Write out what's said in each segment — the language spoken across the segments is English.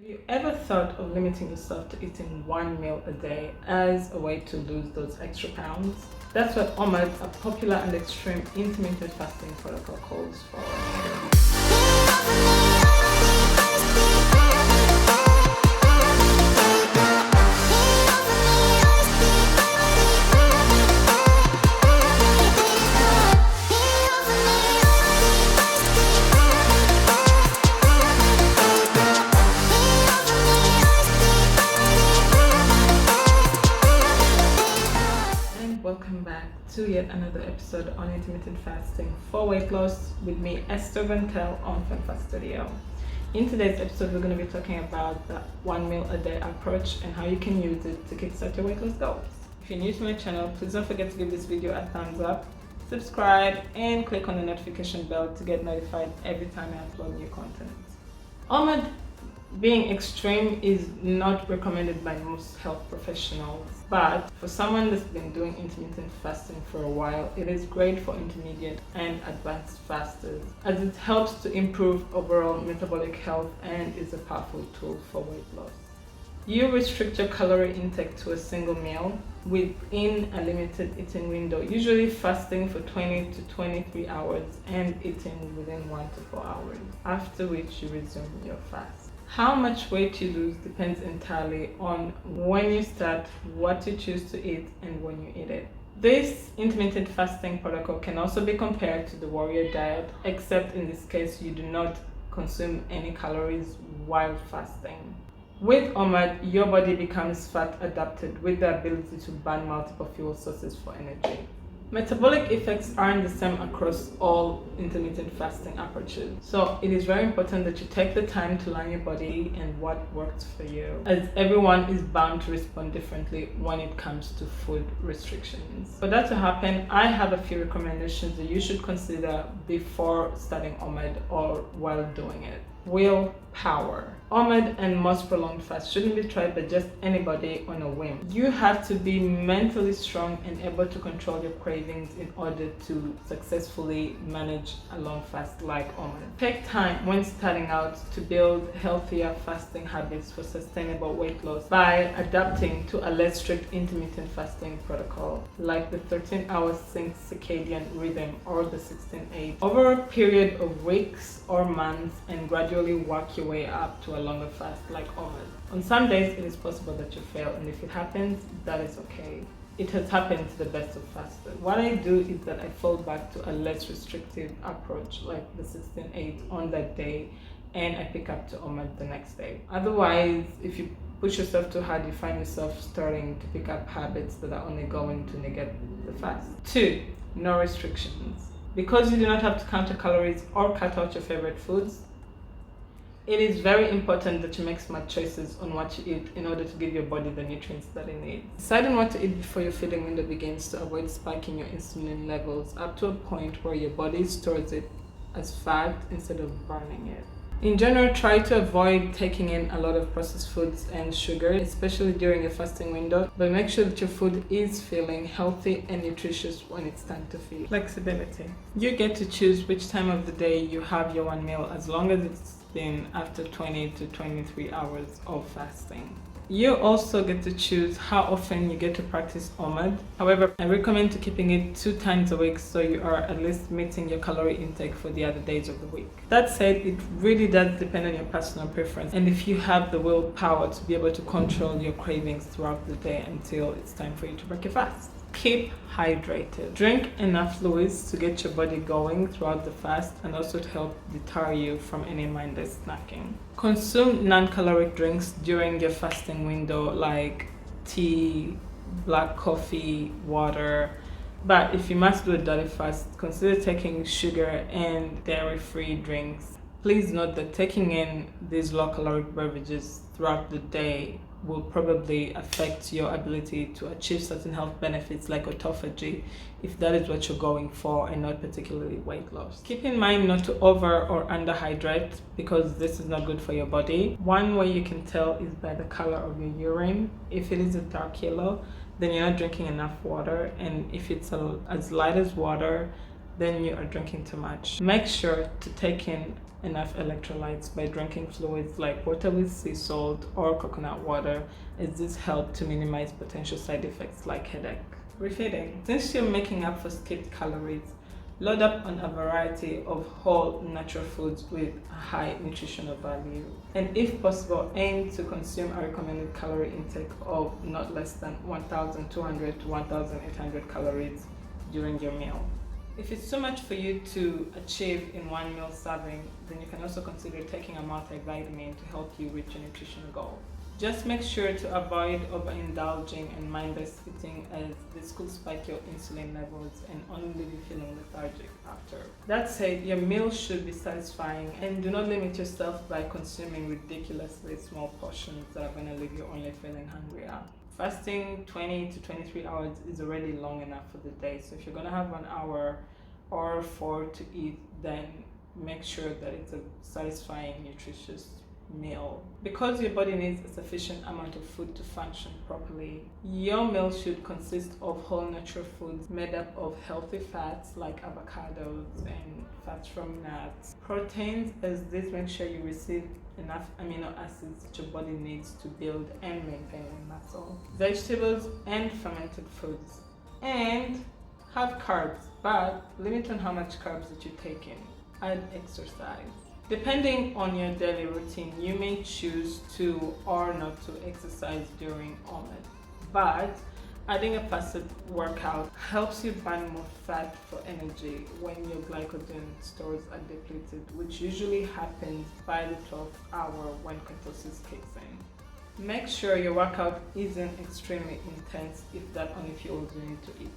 Have you ever thought of limiting yourself to eating one meal a day as a way to lose those extra pounds? That's what OMAD, a popular and extreme intermittent fasting protocol, calls for. Welcome back to yet another episode on intermittent fasting for weight loss with me, Esther Vantel on FEMFAST Studio. In today's episode, we're going to be talking about the 1 meal a day approach and how you can use it to kickstart your weight loss goals. If you're new to my channel, please don't forget to give this video a thumbs up, subscribe, and click on the notification bell to get notified every time I upload new content. OMAD being extreme is not recommended by most health professionals, but for someone that's been doing intermittent fasting for a while, it is great for intermediate and advanced fasters as it helps to improve overall metabolic health and is a powerful tool for weight loss. You restrict your calorie intake to a single meal within a limited eating window, usually fasting for 20 to 23 hours and eating within 1 to 4 hours, after which you resume your fast. How much weight you lose depends entirely on when you start, what you choose to eat, and when you eat it. This intermittent fasting protocol can also be compared to the warrior diet, except in this case you do not consume any calories while fasting. With OMAD, your body becomes fat adapted with the ability to burn multiple fuel sources for energy. Metabolic effects aren't the same across all intermittent fasting approaches, so it is very important that you take the time to learn your body and what works for you, as everyone is bound to respond differently when it comes to food restrictions. For that to happen, I have a few recommendations that you should consider before starting OMAD or while doing it. Willpower. OMAD and most prolonged fasts shouldn't be tried by just anybody on a whim. You have to be mentally strong and able to control your cravings in order to successfully manage a long fast like OMAD. Take time when starting out to build healthier fasting habits for sustainable weight loss by adapting to a less strict intermittent fasting protocol like the 13-hour sync circadian rhythm or the 16-8 over a period of weeks or months, and gradually work your way up to a longer fast like OMAD. On some days it is possible that you fail, and if it happens, that is okay. It has happened to the best of fasters. What I do is that I fall back to a less restrictive approach like the 16-8 on that day, and I pick up to OMAD the next day. Otherwise, if you push yourself too hard, you find yourself starting to pick up habits that are only going to negate the fast. 2. No restrictions. Because you do not have to count your calories or cut out your favorite foods, it is very important that you make smart choices on what you eat in order to give your body the nutrients that it needs. Decide on what to eat before your feeding window begins to avoid spiking your insulin levels up to a point where your body stores it as fat instead of burning it. In general, try to avoid taking in a lot of processed foods and sugar, especially during your fasting window, but make sure that your food is feeling healthy and nutritious when it's time to feed. Flexibility. You get to choose which time of the day you have your one meal, as long as it's been after 20 to 23 hours of fasting. You also get to choose how often you get to practice OMAD. However, I recommend to keeping it 2 times a week so you are at least meeting your calorie intake for the other days of the week. That said, it really does depend on your personal preference and if you have the willpower to be able to control your cravings throughout the day until it's time for you to break your fast. Keep hydrated. Drink enough fluids to get your body going throughout the fast and also to help deter you from any mindless snacking. Consume non-caloric drinks during your fasting window like tea, black coffee, water. But if you must do a dirty fast, consider taking sugar and dairy-free drinks. Please note that taking in these low-caloric beverages throughout the day will probably affect your ability to achieve certain health benefits like autophagy if that is what you're going for and not particularly weight loss. Keep in mind not to over or underhydrate because this is not good for your body. One way you can tell is by the color of your urine. If it is a dark yellow, then you're not drinking enough water, and if it's as light as water, then you are drinking too much. Make sure to take in enough electrolytes by drinking fluids like water with sea salt or coconut water, as this helps to minimize potential side effects like headache. Refeeding. Since you're making up for skipped calories, load up on a variety of whole natural foods with a high nutritional value. And if possible, aim to consume a recommended calorie intake of not less than 1,200 to 1,800 calories during your meal. If it's too much for you to achieve in one meal serving, then you can also consider taking a multivitamin to help you reach your nutritional goal. Just make sure to avoid overindulging and mindless eating, as this could spike your insulin levels and only leave you feeling lethargic after. That said, your meal should be satisfying, and do not limit yourself by consuming ridiculously small portions that are going to leave you only feeling hungrier. Fasting 20 to 23 hours is already long enough for the day, so if you're going to have 1 hour or 4 to eat, then make sure that it's a satisfying, nutritious meal. Because your body needs a sufficient amount of food to function properly, your meal should consist of whole natural foods made up of healthy fats like avocados and fats from nuts, proteins, as this makes sure you receive enough amino acids that your body needs to build and maintain muscle, vegetables and fermented foods, and have carbs, but limit on how much carbs that you take in. Add exercise. Depending on your daily routine, you may choose to or not to exercise during OMAD, but adding a fasted workout helps you burn more fat for energy when your glycogen stores are depleted, which usually happens by the 12th hour when ketosis kicks in. Make sure your workout isn't extremely intense if that only fuels you need to eat.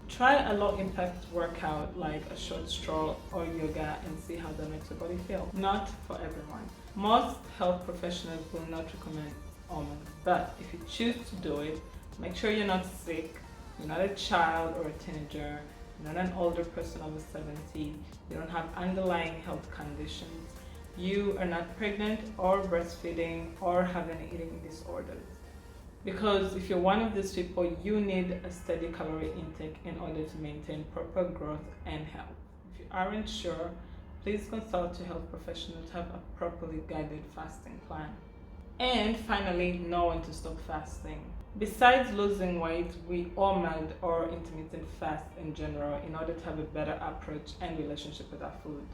Try a low impact workout like a short stroll or yoga and see how that makes your body feel. Not for everyone. Most health professionals will not recommend OMAD, but if you choose to do it, make sure you're not sick, you're not a child or a teenager, you're not an older person over 70, you don't have underlying health conditions, you are not pregnant or breastfeeding or have any eating disorders. Because if you're one of these people, you need a steady calorie intake in order to maintain proper growth and health. If you aren't sure, please consult your health professional to have a properly guided fasting plan. And finally, know when to stop fasting. Besides losing weight, we OMAD or intermittent fast in general in order to have a better approach and relationship with our food.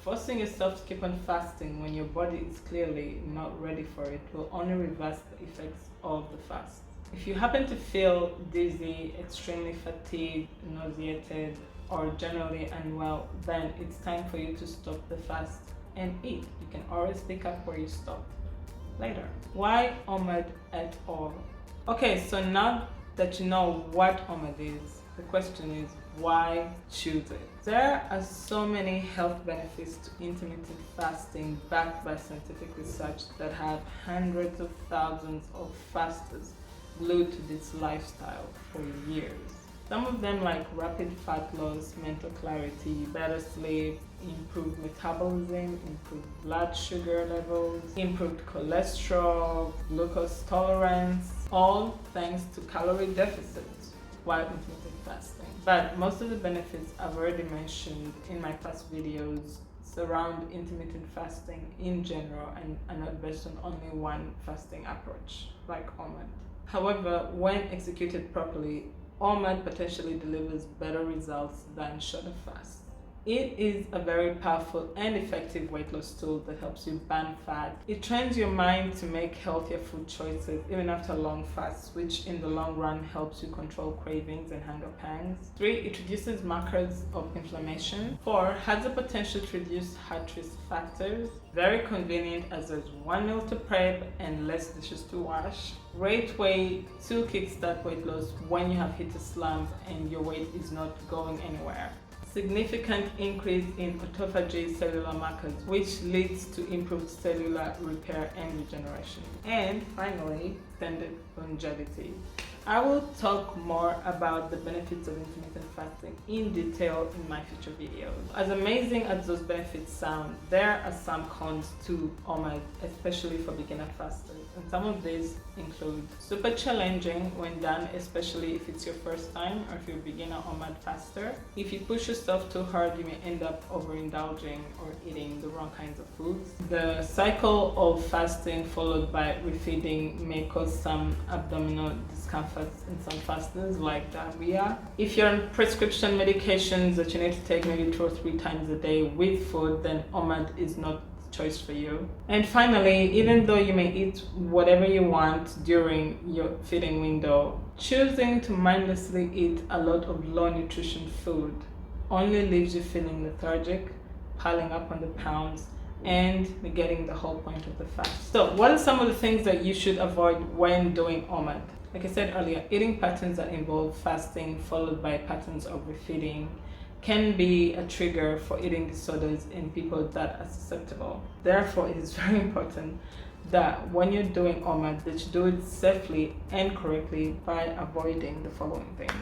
Forcing yourself to keep on fasting when your body is clearly not ready for it will only reverse the effects of the fast. If you happen to feel dizzy, extremely fatigued, nauseated, or generally unwell, then it's time for you to stop the fast and eat. You can always pick up where you stopped later. Why OMAD at all? Okay, so now that you know what OMAD is, the question is, why choose it? There are so many health benefits to intermittent fasting backed by scientific research that have hundreds of thousands of fasters glued to this lifestyle for years. Some of them like rapid fat loss, mental clarity, better sleep, improved metabolism, improved blood sugar levels, improved cholesterol, glucose tolerance, all thanks to calorie deficits while intermittent fasting. But most of the benefits I've already mentioned in my past videos surround intermittent fasting in general and are not based on only one fasting approach like OMAD. However, when executed properly, OMAD potentially delivers better results than shorter fasts. It is a very powerful and effective weight loss tool that helps you burn fat. It trains your mind to make healthier food choices even after long fasts, which in the long run helps you control cravings and hunger pangs. 3. It reduces markers of inflammation. 4. Has the potential to reduce heart risk factors. Very convenient as there's one meal to prep and less dishes to wash. Great way to kickstart weight loss when you have hit a slump and your weight is not going anywhere. Significant increase in autophagy cellular markers, which leads to improved cellular repair and regeneration. And finally, extended longevity. I will talk more about the benefits of intermittent fasting in detail in my future videos. As amazing as those benefits sound, there are some cons to OMAD, especially for beginner fasters. And some of these include super challenging when done, especially if it's your first time or if you're a beginner OMAD faster. If you push yourself too hard, you may end up overindulging or eating the wrong kinds of foods. The cycle of fasting followed by refeeding may cause some abdominal discomfort in some fasters like diarrhea. If you're on prescription medications that you need to take maybe 2 or 3 times a day with food, then OMAD is not the choice for you. And finally, even though you may eat whatever you want during your feeding window, choosing to mindlessly eat a lot of low nutrition food only leaves you feeling lethargic, piling up on the pounds, and negating the whole point of the fast. So what are some of the things that you should avoid when doing OMAD? Like I said earlier, eating patterns that involve fasting followed by patterns of refeeding can be a trigger for eating disorders in people that are susceptible. Therefore, it is very important that when you're doing OMAD, that you do it safely and correctly by avoiding the following things.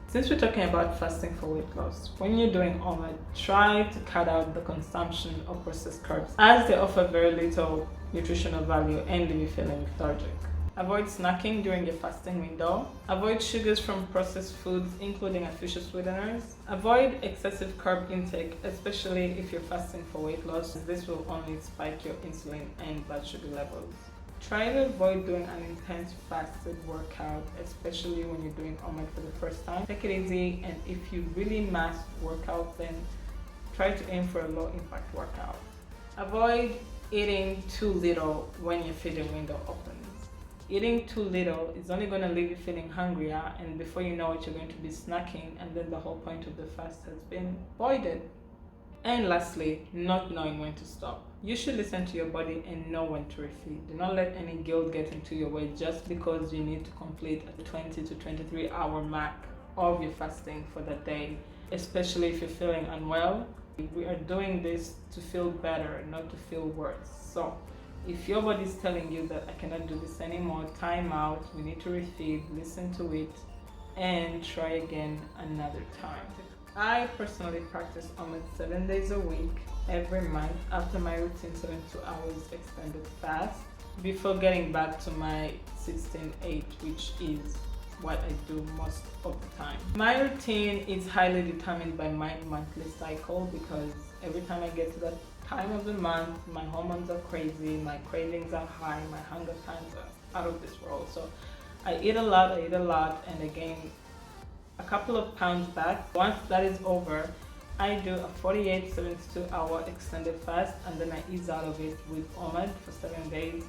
Since we're talking about fasting for weight loss, when you're doing OMAD, try to cut out the consumption of processed carbs as they offer very little nutritional value and leave you feeling lethargic. Avoid snacking during your fasting window. Avoid sugars from processed foods, including artificial sweeteners. Avoid excessive carb intake, especially if you're fasting for weight loss. This will only spike your insulin and blood sugar levels. Try to avoid doing an intense fasted workout, especially when you're doing OMAD for the first time. Take it easy, and if you really must work out, then try to aim for a low impact workout. Avoid eating too little when your feeding window opens. Eating too little is only going to leave you feeling hungrier, and before you know it, you're going to be snacking, and then the whole point of the fast has been voided. And lastly, not knowing when to stop. You should listen to your body and know when to refeed. Do not let any guilt get into your way just because you need to complete a 20 to 23 hour mark of your fasting for the day, especially if you're feeling unwell. We are doing this to feel better, not to feel worse. So if your body is telling you that I cannot do this anymore, time out, we need to refeed, listen to it, and try again another time. I personally practice OMAD 7 days a week, every month, after my routine 72 hours extended fast, before getting back to my 16-8, which is what I do most of the time. My routine is highly determined by my monthly cycle, because every time I get to that time of the month, my hormones are crazy, my cravings are high, my hunger times are out of this world. So I eat a lot, and again, a couple of pounds back. Once that is over, I do a 48-72 hour extended fast, and then I ease out of it with OMAD for 7 days,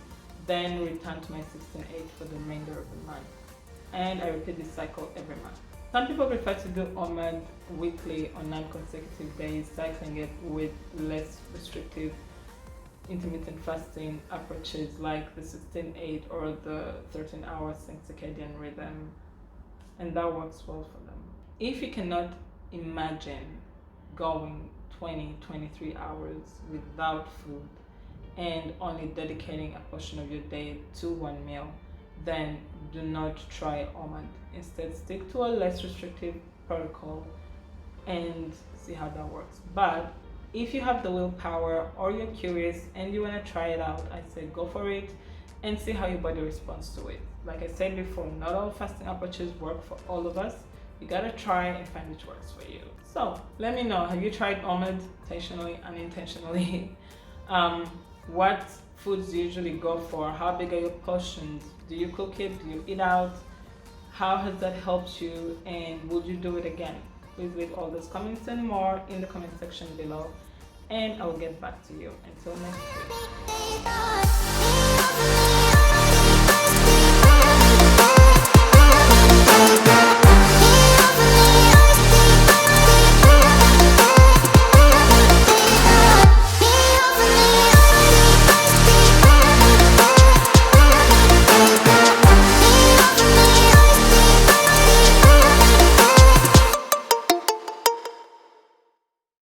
then return to my 16-8 for the remainder of the month. And I repeat this cycle every month. Some people prefer to do OMAD weekly on non-consecutive days, cycling it with less restrictive intermittent fasting approaches like the 16-8 or the 13-hour circadian rhythm, and that works well for them. If you cannot imagine going 20-23 hours without food and only dedicating a portion of your day to one meal, then do not try OMAD. Instead, stick to a less restrictive protocol and see how that works. But if you have the willpower or you're curious and you want to try it out, I say go for it and see how your body responds to it. Like I said before, not all fasting approaches work for all of us. You gotta try and find which works for you. So let me know, have you tried OMAD intentionally, unintentionally? What foods do you usually go for? How big are your portions? Do you cook it? Do you eat out? How has that helped you? And would you do it again? Please leave all those comments and more in the comment section below, and I will get back to you. Until next week.